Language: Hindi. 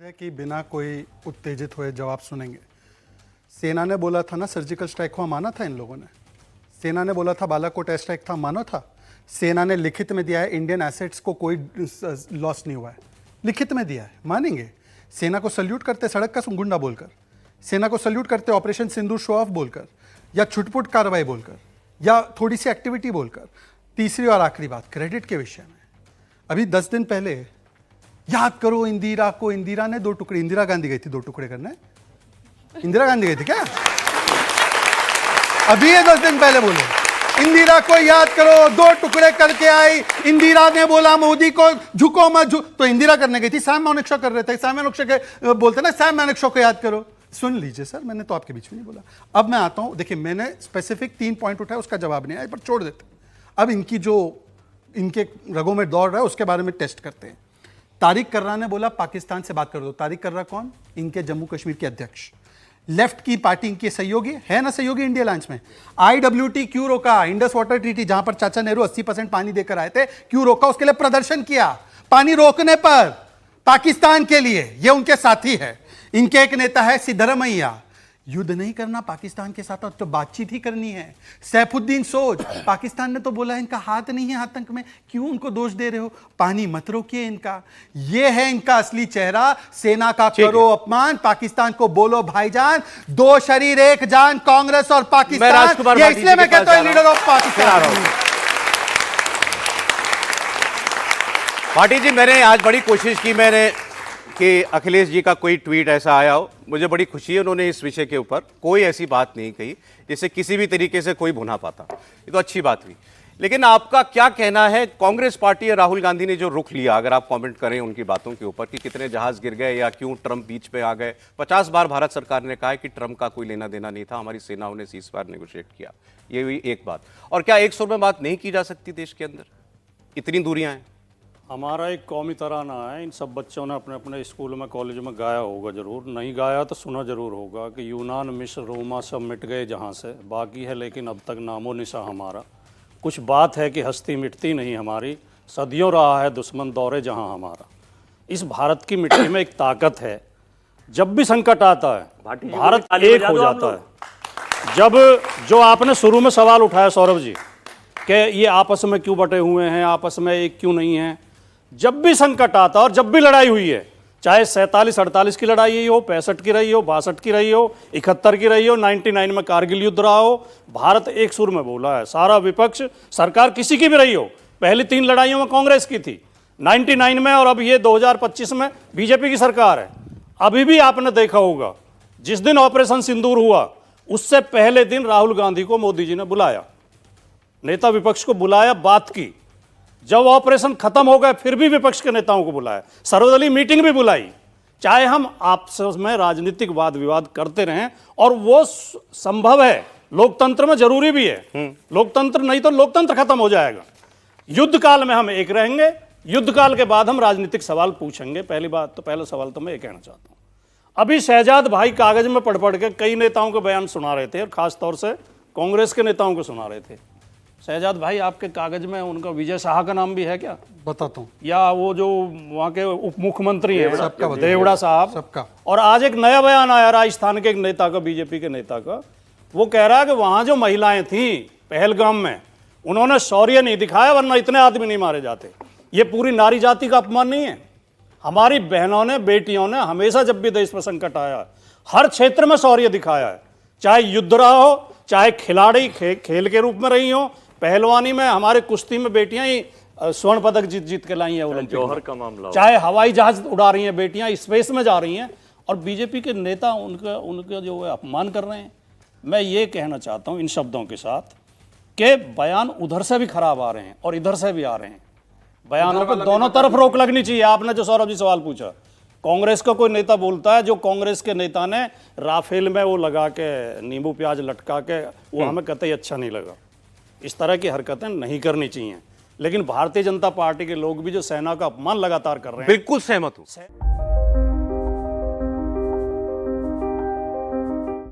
है कि बिना कोई उत्तेजित हुए जवाब सुनेंगे। सेना ने बोला था ना सर्जिकल स्ट्राइक हुआ, माना था इन लोगों ने। सेना ने बोला था बालाकोट एयर स्ट्राइक था, मानो था। सेना ने लिखित में दिया है इंडियन एसेट्स को कोई लॉस नहीं हुआ है, लिखित में दिया है, मानेंगे। सेना को सल्यूट करते सड़क का गुंडा बोलकर, सेना को सल्यूट करते ऑपरेशन सिंदूर शो ऑफ बोलकर, या छुटपुट कार्रवाई बोलकर, या थोड़ी सी एक्टिविटी बोलकर। तीसरी और आखिरी बात क्रेडिट के विषय में, अभी 10 दिन पहले याद करो इंदिरा को, इंदिरा ने 2 टुकड़े, इंदिरा गांधी गई थी 2 टुकड़े करने, इंदिरा गांधी गई थी क्या? अभी ये 10 दिन पहले बोले इंदिरा को याद करो, 2 टुकड़े करके आई। इंदिरा ने बोला मोदी को झुको मत झुक, तो इंदिरा करने गई थी, सैम मानेकशॉ कर रहे थे, सैम मानेकशॉ के बोलते ना सैम मानेकशॉ को याद करो। सुन लीजिए सर, मैंने तो आपके बीच में नहीं बोला। अब मैं आता हूं, देखिए मैंने स्पेसिफिक 3 पॉइंट उठाया, उसका जवाब नहीं आया, पर छोड़ देते। अब इनकी जो इनके रगों में दौड़ रहा है उसके बारे में टेस्ट करते हैं। तारिक कर्रा ने बोला पाकिस्तान से बात कर दो। तारिक कर्रा कौन? इनके जम्मू कश्मीर के अध्यक्ष, लेफ्ट की पार्टी इनके सहयोगी है ना, सहयोगी इंडिया लांच में। IWT क्यों रोका? इंडस वाटर ट्रीटी जहां पर चाचा नेहरू 80% पानी देकर आए थे, क्यों रोका? उसके लिए प्रदर्शन किया, पानी रोकने पर पाकिस्तान के लिए। ये उनके साथी है। इनके एक नेता है सिद्धरमैया, युद्ध नहीं करना पाकिस्तान के साथ, तो बातचीत ही करनी है। सैफुद्दीन सोज, पाकिस्तान ने तो बोला इनका हाथ नहीं है आतंक में, क्यों उनको दोष दे रहे हो? पानी मत रोकिए इनका। ये है इनका असली चेहरा। सेना का करो अपमान, पाकिस्तान को बोलो भाईजान, 2 शरीर 1 जान, कांग्रेस और पाकिस्तान। ये इसलिए मैं कहता हूं लीडर ऑफ पाकिस्तान। भाटी जी, मैंने आज बड़ी कोशिश की कि अखिलेश जी का कोई ट्वीट ऐसा आया हो। मुझे बड़ी खुशी है उन्होंने इस विषय के ऊपर कोई ऐसी बात नहीं कही जिससे किसी भी तरीके से कोई भुना पाता। ये तो अच्छी बात हुई। लेकिन आपका क्या कहना है, कांग्रेस पार्टी या राहुल गांधी ने जो रुख लिया, अगर आप कमेंट करें उनकी बातों के ऊपर कि कितने जहाज गिर गए या क्यों ट्रंप बीच पे आ गए। 50 बार भारत सरकार ने कहा है कि ट्रंप का कोई लेना देना नहीं था, हमारी सेनाओं ने सीज़फायर नेगोशिएट किया। ये हुई एक बात। और क्या एक सुर में बात नहीं की जा सकती देश के अंदर? इतनी दूरियां हैं। हमारा एक कौमी तराना है, इन सब बच्चों ने अपने अपने स्कूल में कॉलेज में गाया होगा, जरूर नहीं गाया तो सुना जरूर होगा कि यूनान मिस्र रोमा सब मिट गए जहाँ से, बाकी है लेकिन अब तक नामो निशा हमारा। कुछ बात है कि हस्ती मिटती नहीं हमारी, सदियों रहा है दुश्मन दौरे जहाँ हमारा। इस भारत की मिट्टी में एक ताकत है, जब भी संकट आता है भारत एक हो जाता है। जब जो आपने शुरू में सवाल उठाया सौरभ जी कि ये आपस में क्यों बटे हुए हैं, आपस में एक क्यों नहीं है, जब भी संकट आता और जब भी लड़ाई हुई है, चाहे 47-48 की लड़ाई हो, 65 की रही हो, 62 की रही हो, 71 की रही हो, 99 में कारगिल युद्ध रहा हो, भारत एक सुर में बोला है। सारा विपक्ष, सरकार किसी की भी रही हो, पहली 3 लड़ाइयों में कांग्रेस की थी, 99 में, और अब ये 2025 में बीजेपी की सरकार है। अभी भी आपने देखा होगा जिस दिन ऑपरेशन सिंदूर हुआ उससे पहले दिन राहुल गांधी को मोदी जी ने बुलाया, नेता विपक्ष को बुलाया, बात की। जब ऑपरेशन खत्म हो गया फिर भी विपक्ष के नेताओं को बुलाया, सर्वदलीय मीटिंग भी बुलाई। चाहे हम आपस में राजनीतिक वाद विवाद करते रहें, और वो संभव है, लोकतंत्र में जरूरी भी है। लोकतंत्र नहीं तो लोकतंत्र खत्म हो जाएगा। युद्ध काल में हम एक रहेंगे, युद्ध काल के बाद हम राजनीतिक सवाल पूछेंगे। पहली बात तो, पहला सवाल तो मैं ये कहना चाहता हूं, अभी शहजाद भाई कागज में पढ़ पढ़ के कई नेताओं के बयान सुना रहे थे, और खासतौर से कांग्रेस के नेताओं को सुना रहे थे। शहजाद भाई, आपके कागज में उनका विजय शाह का नाम भी है क्या? बताता हूं। या वो जो वहाँ के उप मुख्यमंत्री हैं देवड़ा साहब सबका। और आज एक नया बयान आया राजस्थान के एक नेता का, बीजेपी के नेता का, वो कह रहा है कि वहाँ जो महिलाएं थी पहलगाम में, उन्होंने शौर्य नहीं दिखाया, वरना इतने आदमी नहीं मारे जाते। ये पूरी नारी जाति का अपमान नहीं है? हमारी बहनों ने, बेटियों ने हमेशा जब भी देश में संकट आया हर क्षेत्र में शौर्य दिखाया है, चाहे युद्ध रहा हो, चाहे खिलाड़ी खेल के रूप में रही हो। पहलवानी में हमारे कुश्ती में बेटियां ही स्वर्ण पदक जीत के लाई हैं ओलंपिक जौहर का मामला, चाहे हवाई जहाज उड़ा रही हैं बेटियां, स्पेस में जा रही हैं, और बीजेपी के नेता उनका जो है अपमान कर रहे हैं। मैं ये कहना चाहता हूं इन शब्दों के साथ कि बयान उधर से भी खराब आ रहे हैं और इधर से भी आ रहे हैं। बयानों पर दोनों तरफ रोक लगनी चाहिए। आपने जो सौरभ जी सवाल पूछा, कांग्रेस का कोई नेता बोलता है, जो कांग्रेस के नेता ने राफेल में वो लगा के नींबू प्याज लटका के, वो हमें कतई अच्छा नहीं लगा। इस तरह की हरकतें नहीं करनी चाहिए। लेकिन भारतीय जनता पार्टी के लोग भी जो सेना का अपमान लगातार कर रहे हैं, बिल्कुल सहमत हूं।